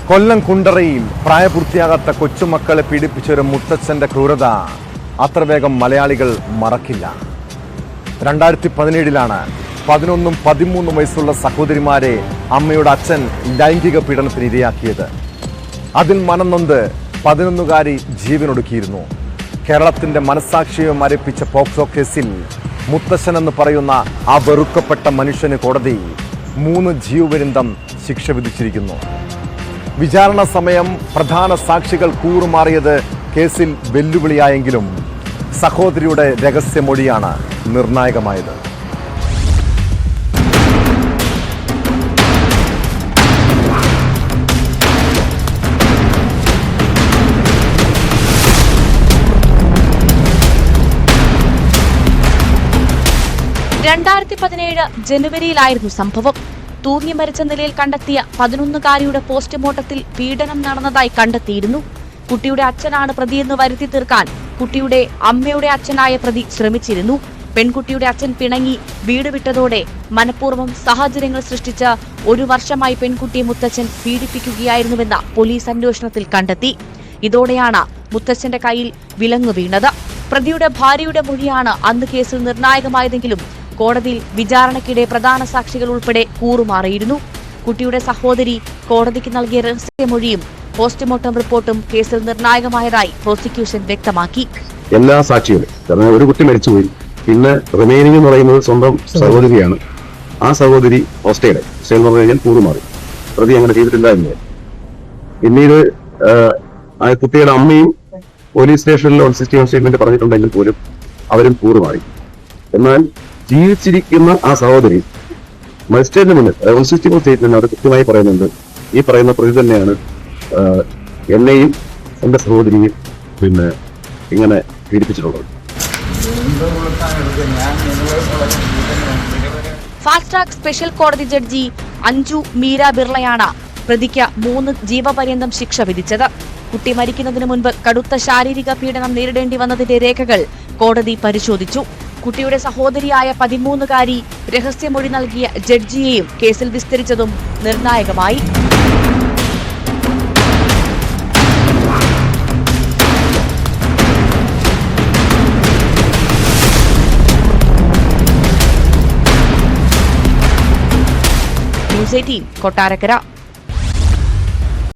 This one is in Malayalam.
കൊല്ലം കുണ്ടറയിൽ പ്രായപൂർത്തിയാകാത്ത കൊച്ചുമക്കളെ പീഡിപ്പിച്ചൊരു മുത്തച്ഛന്റെ ക്രൂരത അത്ര വേഗം മലയാളികൾ മറക്കില്ല. 2017 11ഉം 13ഉം വയസ്സുള്ള സഹോദരിമാരെ അമ്മയുടെ അച്ഛൻ ലൈംഗിക പീഡനത്തിന് ഇരയാക്കിയത്. അതിൽ മനംനൊന്ത് 11കാരി ജീവനൊടുക്കിയിരുന്നു. കേരളത്തിന്റെ മനസാക്ഷിയെ മരപ്പിച്ച പോക്സോ കേസിൽ മുത്തച്ഛൻ എന്ന് പറയുന്ന ആ വെറുക്കപ്പെട്ട മനുഷ്യന് കോടതി 3 ജീവപര്യന്തം ശിക്ഷ വിധിച്ചിരിക്കുന്നു. വിചാരണ സമയം പ്രധാന സാക്ഷികൾ കൂറുമാറിയത് കേസിൽ വെല്ലുവിളിയായെങ്കിലും സഹോദരിയുടെ രഹസ്യമൊഴിയാണ് നിർണായകമായത്. ജനുവരിയിലായിരുന്നു സംഭവം. തൂങ്ങി മരിച്ച നിലയിൽ കണ്ടെത്തിയ 11കാരിയുടെ പോസ്റ്റ്മോർട്ടത്തിൽ പീഡനം നടന്നതായി കണ്ടെത്തിയിരുന്നു. കുട്ടിയുടെ അച്ഛനാണ് പ്രതിയെന്ന് വരുത്തി തീർക്കാൻ കുട്ടിയുടെ അമ്മയുടെ അച്ഛനായ പ്രതി ശ്രമിച്ചിരുന്നു. പെൺകുട്ടിയുടെ അച്ഛൻ പിണങ്ങി വീട് വിട്ടതോടെ മനഃപൂർവ്വം സാഹചര്യങ്ങൾ സൃഷ്ടിച്ച് 1 വർഷമായി പെൺകുട്ടിയെ മുത്തച്ഛൻ പീഡിപ്പിക്കുകയായിരുന്നുവെന്ന് പോലീസ് അന്വേഷണത്തിൽ കണ്ടെത്തി. ഇതോടെയാണ് മുത്തച്ഛന്റെ കയ്യിൽ വിലങ്ങു വീണത്. പ്രതിയുടെ ഭാര്യയുടെ മൊഴിയാണ് അന്ന് കേസിൽ നിർണായകമായതെങ്കിലും കോടതിയിൽ വിചാരണയ്ക്കിടെ പ്രധാന സാക്ഷികൾ ഉൾപ്പെടെ കൂറുമാറിയിരുന്നു. കുട്ടിയുടെ സഹോദരി കോടതിക്ക് നൽകിയ രഹസ്യമൊഴിയും പോസ്റ്റ്മോർട്ടം റിപ്പോർട്ടും കേസിൽ നിർണായകമായതായി പ്രോസിക്യൂഷൻ വ്യക്തമാക്കി. എല്ലാ സാക്ഷികളും ഒരു കുട്ടി മരിച്ചുപോയി, പിന്നെ റിമൈനിങ് എന്ന് പറയുന്നത് സ്വന്തം സഹോദരിയാണ്. ആ സഹോദരി ഹോസ്റ്റേഡ് എന്ന് പറഞ്ഞു കഴിഞ്ഞാൽ കൂറുമാറി. പ്രതി അങ്ങനെ ചെയ്തിട്ടില്ല എന്ന്. പിന്നീട് ആ കുട്ടിയുടെ അമ്മയും പോലീസ് സ്റ്റേഷനിൽ 161 സ്റ്റേറ്റ്മെന്റ് പറഞ്ഞിട്ടുണ്ടെങ്കിൽ പോലും അവരും കൂറുമാറി. എന്നാൽ ജീവിച്ചിരിക്കുന്ന ആ സഹോദരി മജിസ്ട്രേറ്റിന് മുന്നിൽ 164 സ്റ്റേറ്റ്മെന്റ് അവർ കൃത്യമായി പറയുന്നുണ്ട്, ഈ പറയുന്ന പ്രതി തന്നെയാണ് എന്നെയും എന്റെ സഹോദരിയും ഇങ്ങനെ പീഡിപ്പിച്ചിട്ടുള്ളത്. ഫാസ്റ്റ് ട്രാക്ക് സ്പെഷ്യൽ കോടതി ജഡ്ജി അഞ്ജു മീര ബിർളയാണ് പ്രതിക്ക് 3 ജീവപര്യന്തം ശിക്ഷ വിധിച്ചത്. കുട്ടി മരിക്കുന്നതിന് മുൻപ് കടുത്ത ശാരീരിക പീഡനം നേരിടേണ്ടി വന്നതിന്റെ രേഖകൾ കോടതി പരിശോധിച്ചു. കുട്ടിയുടെ സഹോദരിയായ 13കാരി രഹസ്യമൊഴി നൽകിയ ജഡ്ജിയെയും കേസിൽ വിസ്തരിച്ചതും നിർണായകമായി. ന്യൂസ് 18 കൊട്ടാരക്കര.